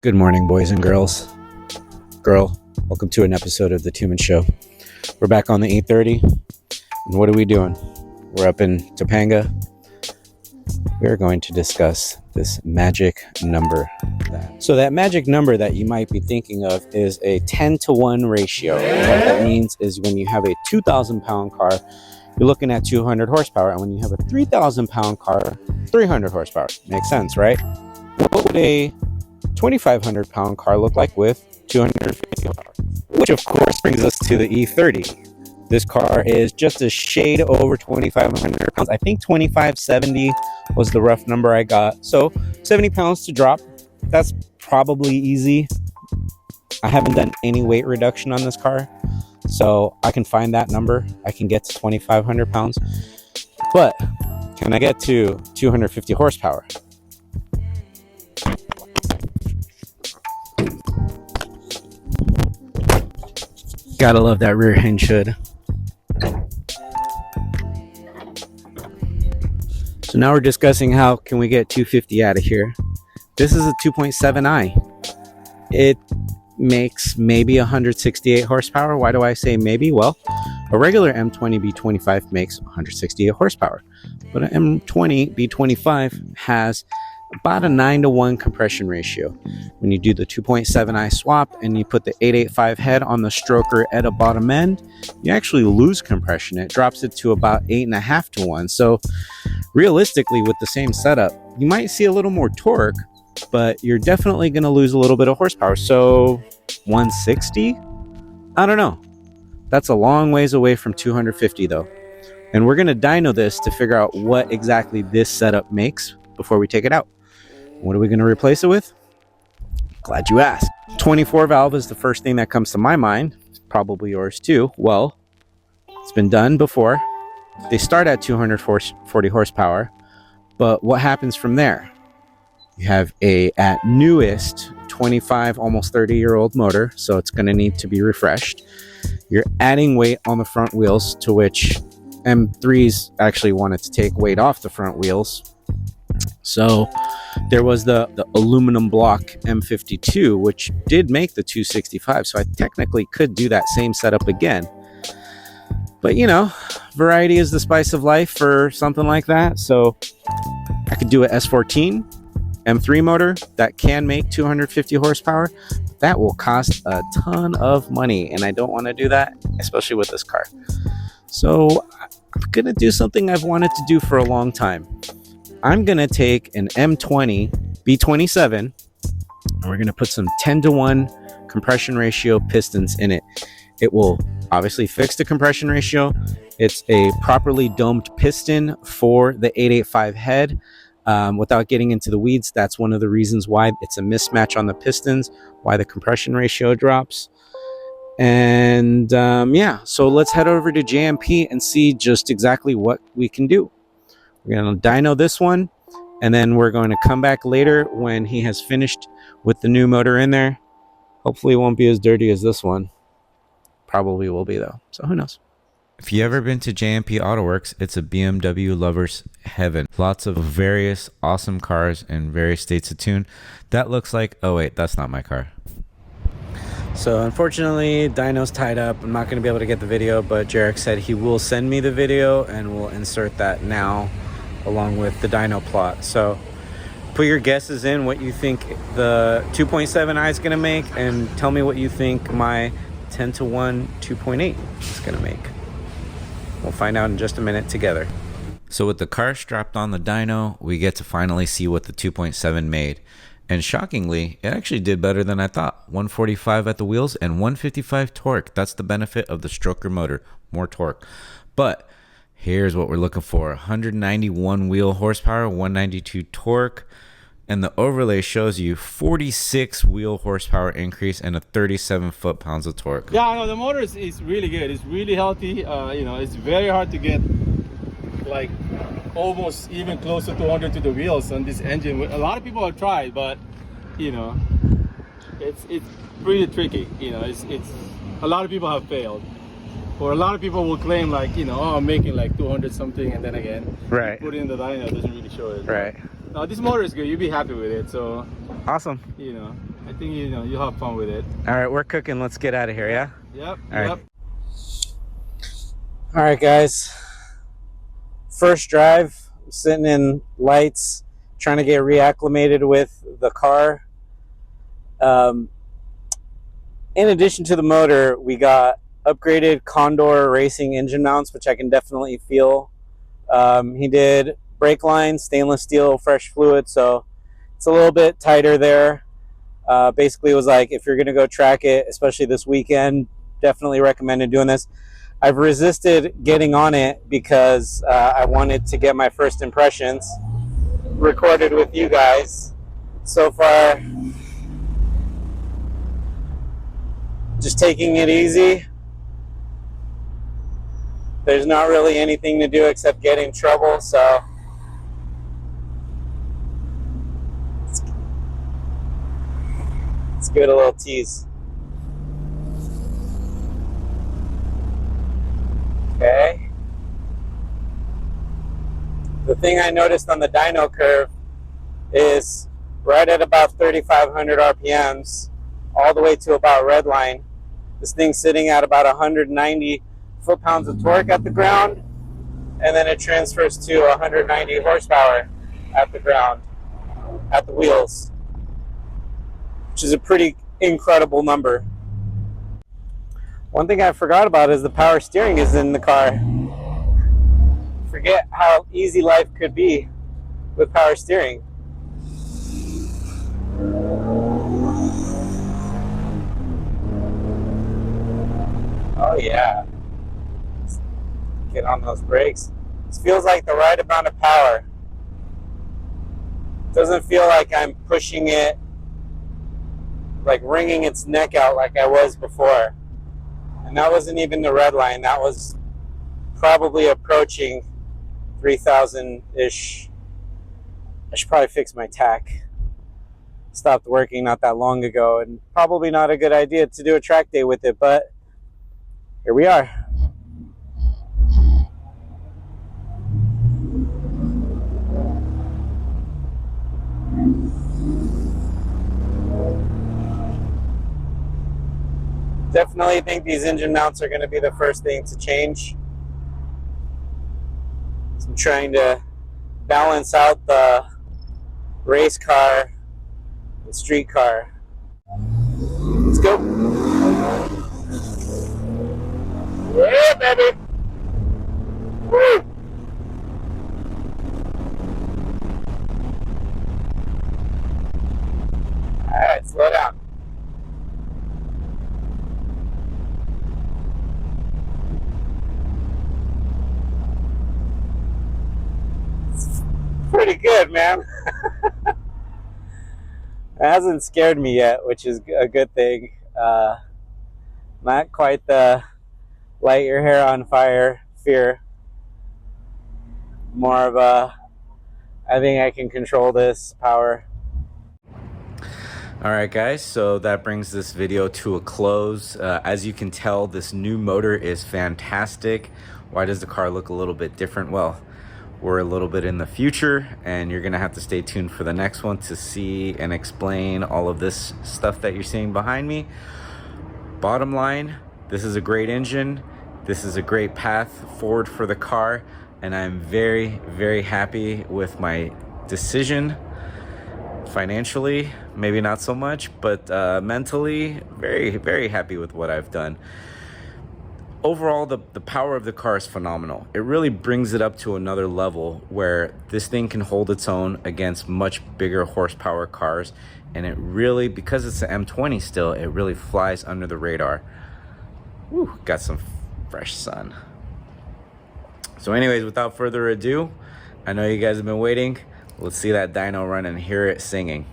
Good morning, boys and girls. Girl, welcome to an episode of the Tuman Show. We're back on the E30, and what are we doing? We're up in Topanga. We're going to discuss this magic number. So that magic number that you might be thinking of is a 10-to-1 ratio. What that means is when you have a 2,000-pound car, you're looking at 200 horsepower, and when you have a 3,000-pound car, 300 horsepower. Makes sense, right? What would a 2,500-pound car look like with 250 horsepower? Which of course brings us to the E30. This car is just a shade over 2,500 pounds. I think 2,570 was the rough number I got. So 70 pounds to drop. That's probably easy. I haven't done any weight reduction on this car, so I can find that number. I can get to 2,500 pounds. But can I get to 250 horsepower? Gotta love that rear hinge hood. So now we're discussing how can we get 250 out of here. This is a 2.7i. It makes maybe 168 horsepower. Why do I say maybe? Well, a regular M20 B25 makes 168 horsepower, but an M20 B25 has about a 9-to-1 compression ratio. When you do the 2.7i swap and you put the 885 head on the stroker at a bottom end, you actually lose compression. It drops it to about 8.5-to-1. So realistically, with the same setup, you might see a little more torque, but you're definitely going to lose a little bit of horsepower. So 160? I don't know. That's a long ways away from 250 though. And we're going to dyno this to figure out what exactly this setup makes before we take it out. What are we going to replace it with? Glad you asked. 24 valve is the first thing that comes to my mind. Probably yours too. Well, it's been done before. They start at 240 horsepower, but what happens from there? You have a, at newest, 25, almost 30-year-old motor, so it's going to need to be refreshed. You're adding weight on the front wheels, to which M3s actually wanted to take weight off the front wheels. So there was the aluminum block M52, which did make the 265. So I technically could do that same setup again. But you know, variety is the spice of life for something like that. So I could do a S14 M3 motor that can make 250 horsepower. That will cost a ton of money, and I don't want to do that, especially with this car. So I'm going to do something I've wanted to do for a long time. I'm going to take an M20 B27 and we're going to put some 10-to-1 compression ratio pistons in it. It will obviously fix the compression ratio. It's a properly domed piston for the 885 head. Without getting into the weeds, that's one of the reasons why it's a mismatch on the pistons, why the compression ratio drops. And yeah, so let's head over to JMP and see just exactly what we can do. We're going to dyno this one, and then we're going to come back later when he has finished with the new motor in there. Hopefully it won't be as dirty as this one. Probably will be though, so who knows. If you ever been to JMP Autowerkz, it's a BMW lover's heaven. Lots of various awesome cars in various states of tune. That looks like, oh wait, that's not my car. So unfortunately, dyno's tied up. I'm not going to be able to get the video, but Jerick said he will send me the video and we'll insert that now along with the dyno plot. So put your guesses in what you think the 2.7i is going to make, and tell me what you think my 10-to-1 2.8 is going to make. We'll find out in just a minute together. So with the car strapped on the dyno, we get to finally see what the 2.7 made. And shockingly, it actually did better than I thought. 145 at the wheels and 155 torque. That's the benefit of the stroker motor, more torque. But here's what we're looking for. 191 wheel horsepower, 192 torque. And the overlay shows you 46 wheel horsepower increase and a 37 foot-pounds of torque. Yeah, I know the motor is really good. It's really healthy. You know, it's very hard to get like almost even close to 200 to the wheels on this engine. A lot of people have tried, but you know, it's pretty tricky. You know, it's a lot of people have failed, or a lot of people will claim like, you know, oh, I'm making like 200 something, and then again, Right. put it in the dyno, it doesn't really show it. Right. Now this motor is good. You'll be happy with it. So Awesome. you know, I think you'll have fun with it. All right, we're cooking. Let's get out of here, yeah? Yep. All right. Yep. All right, guys. First drive, I'm sitting in lights, trying to get reacclimated with the car. In addition to the motor, we got upgraded Condor racing engine mounts, which I can definitely feel. He did brake lines, stainless steel, fresh fluid, so it's a little bit tighter there. Basically, it was like, if you're going to go track it, especially this weekend, definitely recommended doing this. I've resisted getting on it because I wanted to get my first impressions recorded with you guys. So far, just taking it easy. There's not really anything to do except get in trouble, so let's give it a little tease. Okay. The thing I noticed on the dyno curve is right at about 3,500 RPMs, all the way to about redline, this thing's sitting at about 190 foot-pounds of torque at the ground, and then it transfers to 190 horsepower at the ground, at the wheels, which is a pretty incredible number. One thing I forgot about is the power steering is in the car. Forget how easy life could be with power steering. Oh yeah. Get on those brakes. This feels like the right amount of power. Doesn't feel like I'm pushing it, like wringing its neck out like I was before. And that wasn't even the red line. That was probably approaching 3,000-ish. I should probably fix my tack. Stopped working not that long ago, and probably not a good idea to do a track day with it, but here we are. Definitely think these engine mounts are going to be the first thing to change. So I'm trying to balance out the race car and street car. Let's go. Yeah, baby. Woo. All right, slow down. Pretty good, man. It hasn't scared me yet, which is a good thing. Not quite the light your hair on fire fear. More of a, I think I can control this power. All right, guys, so that brings this video to a close. As you can tell, this new motor is fantastic. Why does the car look a little bit different? Well, we're a little bit in the future, and you're gonna have to stay tuned for the next one to see and explain all of this stuff that you're seeing behind me. Bottom line, this is a great engine. This is a great path forward for the car, and I'm very, very happy with my decision. Financially, maybe not so much, but mentally, very, very happy with what I've done. Overall, the power of the car is phenomenal. It really brings it up to another level where this thing can hold its own against much bigger horsepower cars. And it really, because it's an M20 still, it really flies under the radar. Woo, got some fresh sun. So anyways, without further ado, I know you guys have been waiting. Let's see that dyno run and hear it singing.